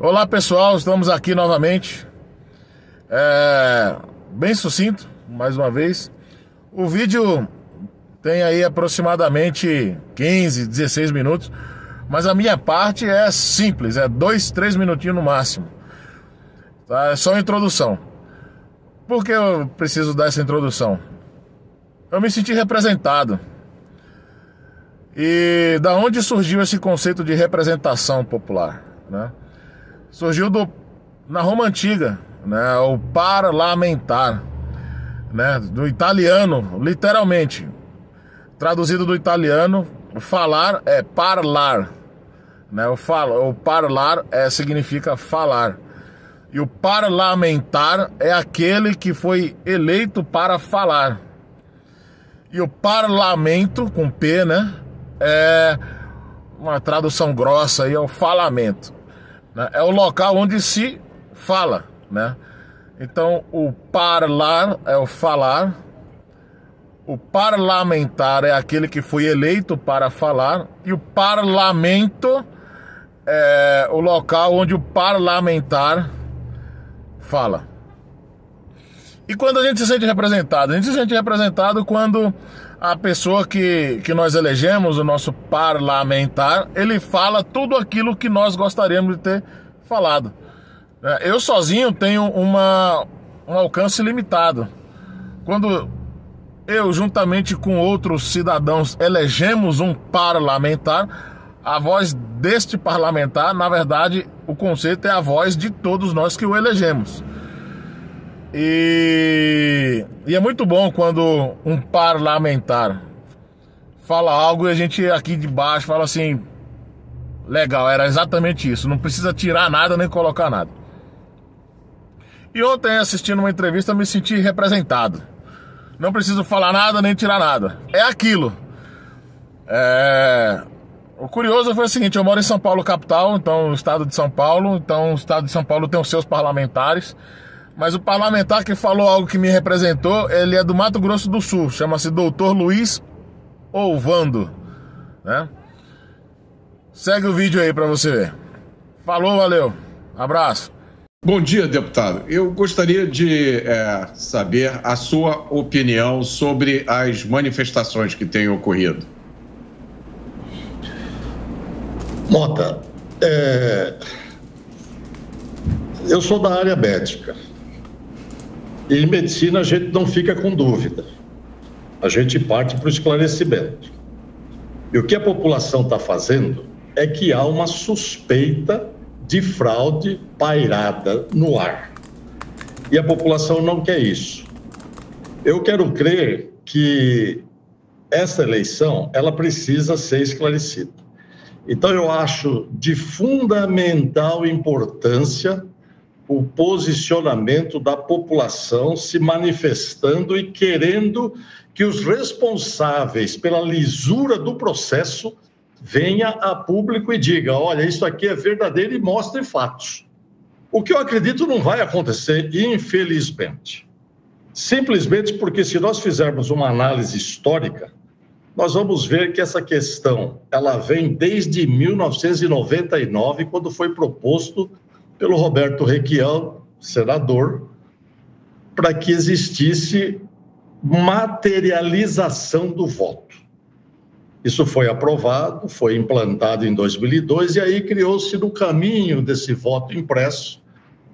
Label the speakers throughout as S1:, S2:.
S1: Olá pessoal, estamos aqui novamente, bem sucinto, mais uma vez. O vídeo tem aí aproximadamente 15, 16 minutos, mas a minha parte é simples, é 2, 3 minutinhos no máximo, tá? É só introdução. Por que eu preciso dar essa introdução? Eu me senti representado. E da onde surgiu esse conceito de representação popular, né? Surgiu na Roma Antiga, né? O parlamentar, né? Do italiano, literalmente. Traduzido do italiano, o falar é parlar, né? O parlar significa falar. E o parlamentar é aquele que foi eleito para falar. E o parlamento, com P, né? É uma tradução grossa aí, é o falamento, né? É o local onde se fala, né? Então o parlar é o falar, o parlamentar é aquele que foi eleito para falar, e o parlamento é o local onde o parlamentar fala. E quando a gente se sente representado? A gente se sente representado quando a pessoa que nós elegemos, o nosso parlamentar, ele fala tudo aquilo que nós gostaríamos de ter falado. Eu sozinho tenho um alcance limitado. Quando eu, juntamente com outros cidadãos, elegemos um parlamentar, a voz deste parlamentar, na verdade, o conceito é a voz de todos nós que o elegemos. E é muito bom quando um parlamentar fala algo e a gente aqui de baixo fala assim: legal, era exatamente isso, não precisa tirar nada nem colocar nada. E ontem, assistindo uma entrevista, me senti representado. Não preciso falar nada nem tirar nada, é aquilo. O curioso foi o seguinte: eu moro em São Paulo capital, então o estado de São Paulo, então o estado de São Paulo tem os seus parlamentares. Mas o parlamentar que falou algo que me representou, ele é do Mato Grosso do Sul, chama-se Dr. Luiz Ovando, né? Segue o vídeo aí para você ver. Falou, valeu, abraço.
S2: Bom dia, deputado. Eu gostaria de saber a sua opinião sobre as manifestações que têm ocorrido.
S3: Mota, eu sou da área médica. E em medicina a gente não fica com dúvida. A gente parte para o esclarecimento. E o que a população está fazendo é que há uma suspeita de fraude pairada no ar. E a população não quer isso. Eu quero crer que essa eleição, ela precisa ser esclarecida. Então eu acho de fundamental importância o posicionamento da população se manifestando e querendo que os responsáveis pela lisura do processo venham a público e digam: olha, isso aqui é verdadeiro, e mostrem fatos. O que eu acredito não vai acontecer, infelizmente. Simplesmente porque, se nós fizermos uma análise histórica, nós vamos ver que essa questão ela vem desde 1999, quando foi proposto pelo Roberto Requião, senador, para que existisse materialização do voto. Isso foi aprovado, foi implantado em 2002, e aí criou-se no caminho desse voto impresso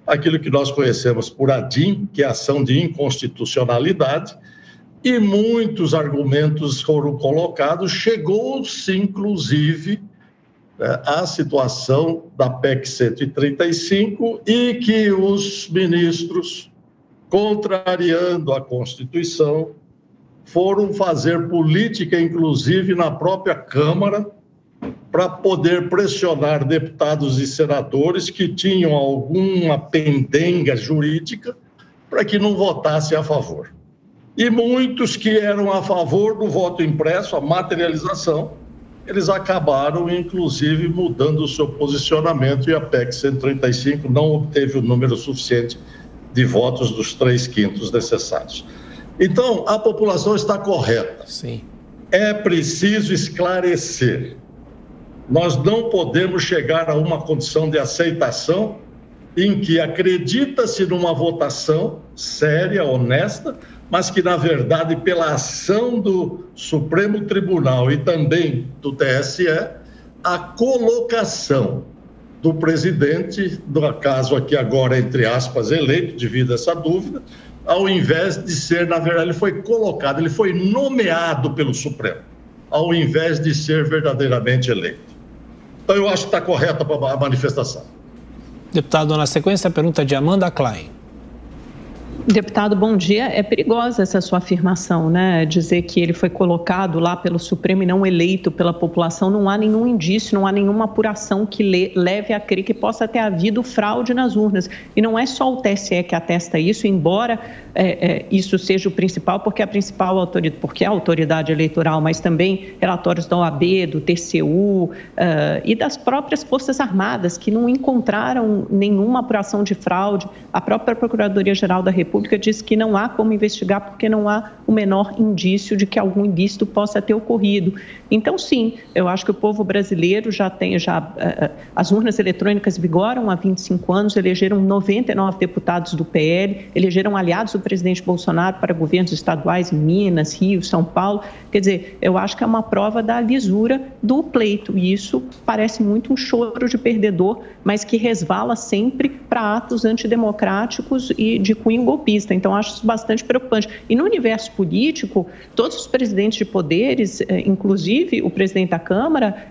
S3: aquilo que nós conhecemos por ADIM, que é ação de inconstitucionalidade, e muitos argumentos foram colocados, chegou-se, inclusive, a situação da PEC 135, e que os ministros, contrariando a Constituição, foram fazer política, inclusive na própria Câmara, para poder pressionar deputados e senadores que tinham alguma pendenga jurídica para que não votassem a favor. E muitos que eram a favor do voto impresso, a materialização, eles acabaram, inclusive, mudando o seu posicionamento, e a PEC 135 não obteve o número suficiente de votos dos 3/5 necessários. Então, a população está correta.
S1: Sim.
S3: É preciso esclarecer. Nós não podemos chegar a uma condição de aceitação em que acredita-se numa votação séria, honesta, mas que, na verdade, pela ação do Supremo Tribunal e também do TSE, a colocação do presidente, do caso aqui agora, entre aspas, eleito, devido a essa dúvida, ao invés de ser, na verdade, ele foi colocado, ele foi nomeado pelo Supremo, ao invés de ser verdadeiramente eleito. Então, eu acho que está correta a manifestação.
S4: Deputado, na sequência, a pergunta de Amanda Klein.
S5: Deputado, bom dia. É perigosa essa sua afirmação, né? Dizer que ele foi colocado lá pelo Supremo e não eleito pela população. Não há nenhum indício, não há nenhuma apuração que leve a crer que possa ter havido fraude nas urnas. E não é só o TSE que atesta isso, embora isso seja o principal, porque a principal autoridade, porque é a autoridade eleitoral, mas também relatórios da OAB, do TCU e das próprias Forças Armadas, que não encontraram nenhuma apuração de fraude. A própria Procuradoria-Geral da República diz que não há como investigar porque não há o menor indício de que algum ilícito possa ter ocorrido. Então, sim, eu acho que o povo brasileiro as urnas eletrônicas vigoram há 25 anos, elegeram 99 deputados do PL, elegeram aliados do presidente Bolsonaro para governos estaduais em Minas, Rio, São Paulo. Quer dizer, eu acho que é uma prova da lisura do pleito, e isso parece muito um choro de perdedor, mas que resvala sempre para atos antidemocráticos e de cunho golpista. Então, acho isso bastante preocupante. E no universo político, todos os presidentes de poderes, inclusive o presidente da Câmara,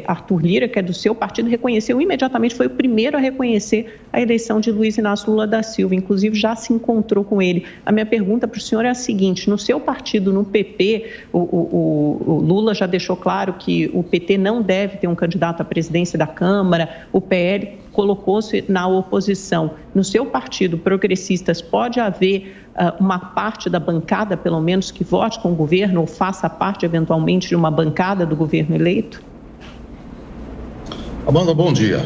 S5: Arthur Lira, que é do seu partido, reconheceu imediatamente, foi o primeiro a reconhecer a eleição de Luiz Inácio Lula da Silva, inclusive já se encontrou com ele. A minha pergunta para o senhor é a seguinte: no seu partido, no PP, o Lula já deixou claro que o PT não deve ter um candidato à presidência da Câmara, o PL colocou-se na oposição. No seu partido, Progressistas, pode haver uma parte da bancada, pelo menos, que vote com o governo ou faça parte, eventualmente, de uma bancada do governo eleito?
S3: Amanda, bom dia.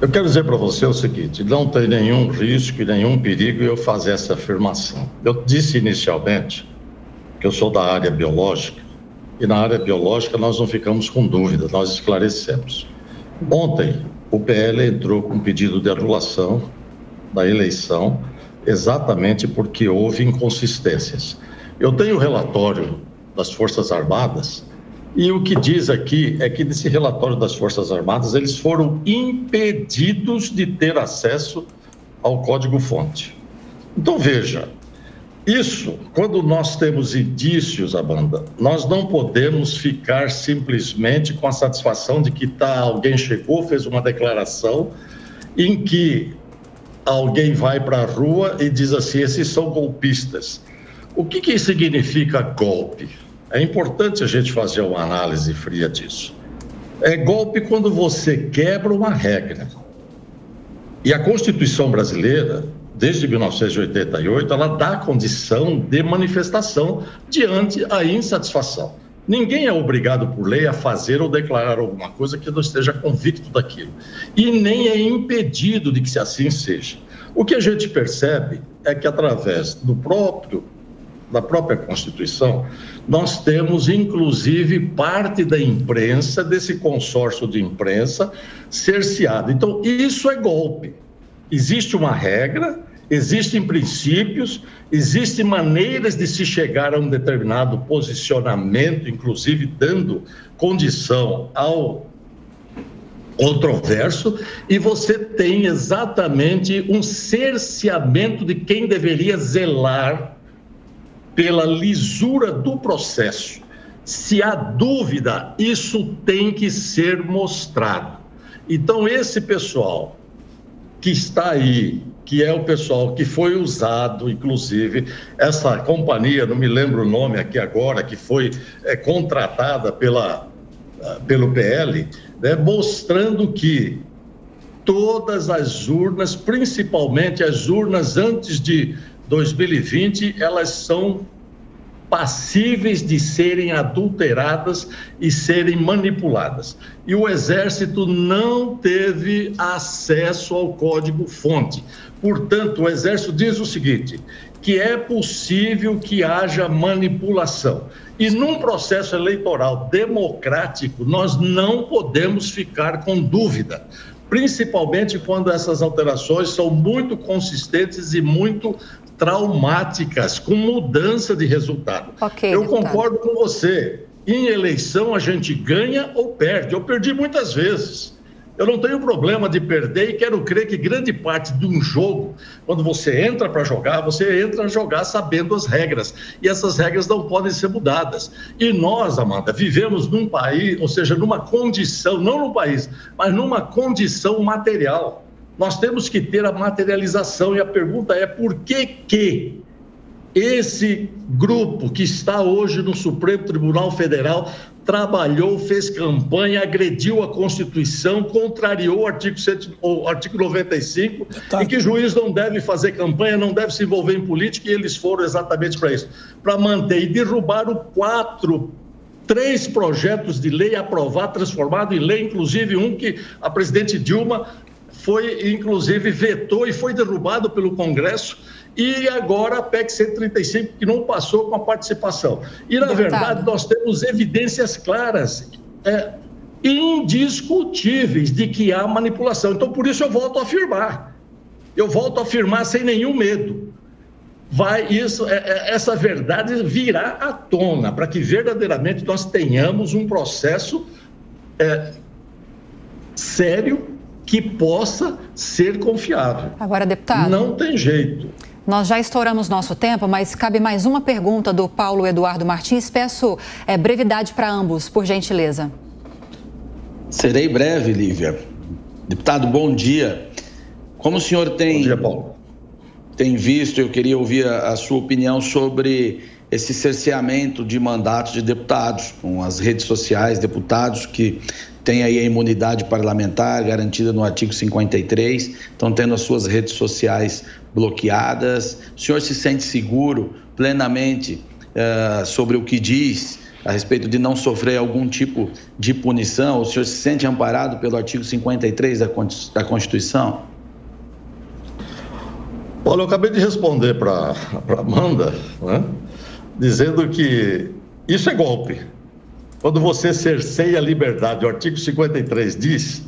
S3: Eu quero dizer para você o seguinte: não tem nenhum risco e nenhum perigo eu fazer essa afirmação. Eu disse inicialmente que eu sou da área biológica, e na área biológica nós não ficamos com dúvida, nós esclarecemos. Ontem, o PL entrou com pedido de anulação da eleição, exatamente porque houve inconsistências. Eu tenho o relatório das Forças Armadas, e o que diz aqui é que nesse relatório das Forças Armadas eles foram impedidos de ter acesso ao código-fonte. Então, veja, isso, quando nós temos indícios, Amanda, nós não podemos ficar simplesmente com a satisfação de que alguém chegou, fez uma declaração em que alguém vai para a rua e diz assim: esses são golpistas. O que significa golpe? É importante a gente fazer uma análise fria disso. É golpe quando você quebra uma regra. E a Constituição brasileira, desde 1988, ela dá condição de manifestação diante a insatisfação. Ninguém é obrigado por lei a fazer ou declarar alguma coisa que não esteja convicto daquilo. E nem é impedido de que assim seja. O que a gente percebe é que, através da própria Constituição, nós temos, inclusive, parte da imprensa, desse consórcio de imprensa, cerceada. Então, isso é golpe. Existe uma regra, existem princípios, existem maneiras de se chegar a um determinado posicionamento, inclusive dando condição ao controverso, e você tem exatamente um cerceamento de quem deveria zelar pela lisura do processo. Se há dúvida, isso tem que ser mostrado. Então, esse pessoal que está aí, que é o pessoal que foi usado, inclusive, essa companhia, não me lembro o nome aqui agora, que foi contratada pelo PL, né, mostrando que todas as urnas, principalmente as urnas antes de 2020, elas são passíveis de serem adulteradas e serem manipuladas. E o Exército não teve acesso ao código-fonte. Portanto, o Exército diz o seguinte: que é possível que haja manipulação. E num processo eleitoral democrático, nós não podemos ficar com dúvida, principalmente quando essas alterações são muito consistentes e muito traumáticas, com mudança de resultado. Eu concordo com você. Em eleição, a gente ganha ou perde. Eu perdi muitas vezes. Eu não tenho problema de perder e quero crer que grande parte de um jogo, quando você entra para jogar, você entra a jogar sabendo as regras. E essas regras não podem ser mudadas. E nós, Amanda, vivemos num país, ou seja, numa condição, não num país, mas numa condição material. Nós temos que ter a materialização e a pergunta é por que esse grupo que está hoje no Supremo Tribunal Federal trabalhou, fez campanha, agrediu a Constituição, contrariou o artigo 95, e que juiz não deve fazer campanha, não deve se envolver em política, e eles foram exatamente para isso, para manter e derrubaram 3 projetos de lei aprovados, transformados em lei, inclusive um que a presidente Dilma foi, inclusive, vetou e foi derrubado pelo Congresso, e agora a PEC 135, que não passou com a participação. E, na verdade, nós temos evidências claras, indiscutíveis, de que há manipulação. Então, por isso eu volto a afirmar. Eu volto a afirmar sem nenhum medo. Essa verdade virá à tona, para que verdadeiramente nós tenhamos um processo sério que possa ser confiável.
S6: Agora, deputado...
S3: Não tem jeito.
S6: Nós já estouramos nosso tempo, mas cabe mais uma pergunta do Paulo Eduardo Martins. Peço brevidade para ambos, por gentileza.
S7: Serei breve, Lívia. Deputado, bom dia. Como o senhor tem...
S3: Bom dia, Paulo.
S7: Tem visto, eu queria ouvir a sua opinião sobre esse cerceamento de mandatos de deputados, com as redes sociais, deputados que têm aí a imunidade parlamentar garantida no artigo 53, estão tendo as suas redes sociais bloqueadas. O senhor se sente seguro plenamente sobre o que diz a respeito de não sofrer algum tipo de punição? O senhor se sente amparado pelo artigo 53 da Constituição?
S3: Olha, eu acabei de responder para Amanda, né, dizendo que isso é golpe. Quando você cerceia a liberdade, o artigo 53 diz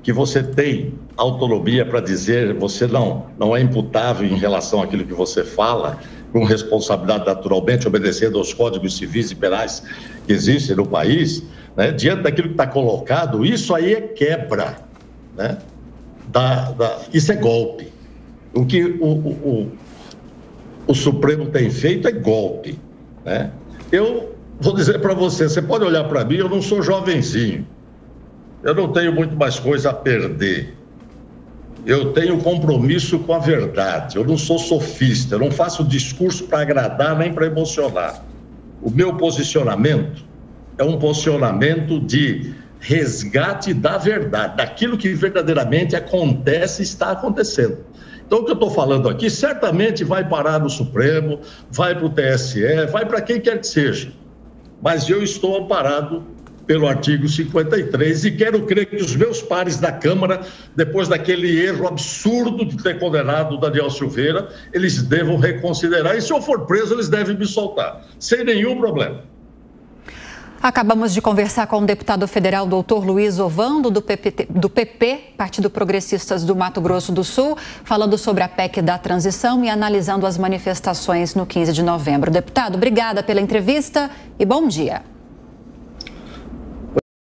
S3: que você tem autonomia para dizer, você não é imputável em relação àquilo que você fala, com responsabilidade naturalmente, obedecendo aos códigos civis e penais que existem no país, né? Diante daquilo que está colocado, isso aí é quebra, né? Isso é golpe. O que o Supremo tem feito é golpe, né? Eu vou dizer para você pode olhar para mim, eu não sou jovenzinho, eu não tenho muito mais coisa a perder, eu tenho compromisso com a verdade, eu não sou sofista, eu não faço discurso para agradar nem para emocionar. O meu posicionamento é um posicionamento de resgate da verdade, daquilo que verdadeiramente acontece e está acontecendo. Então, o que eu estou falando aqui certamente vai parar no Supremo, vai para o TSE, vai para quem quer que seja. Mas eu estou amparado pelo artigo 53 e quero crer que os meus pares da Câmara, depois daquele erro absurdo de ter condenado o Daniel Silveira, eles devam reconsiderar. E se eu for preso, eles devem me soltar, sem nenhum problema.
S6: Acabamos de conversar com o deputado federal doutor Luiz Ovando, do PP, Partido Progressistas do Mato Grosso do Sul, falando sobre a PEC da transição e analisando as manifestações no 15 de novembro. Deputado, obrigada pela entrevista e bom dia.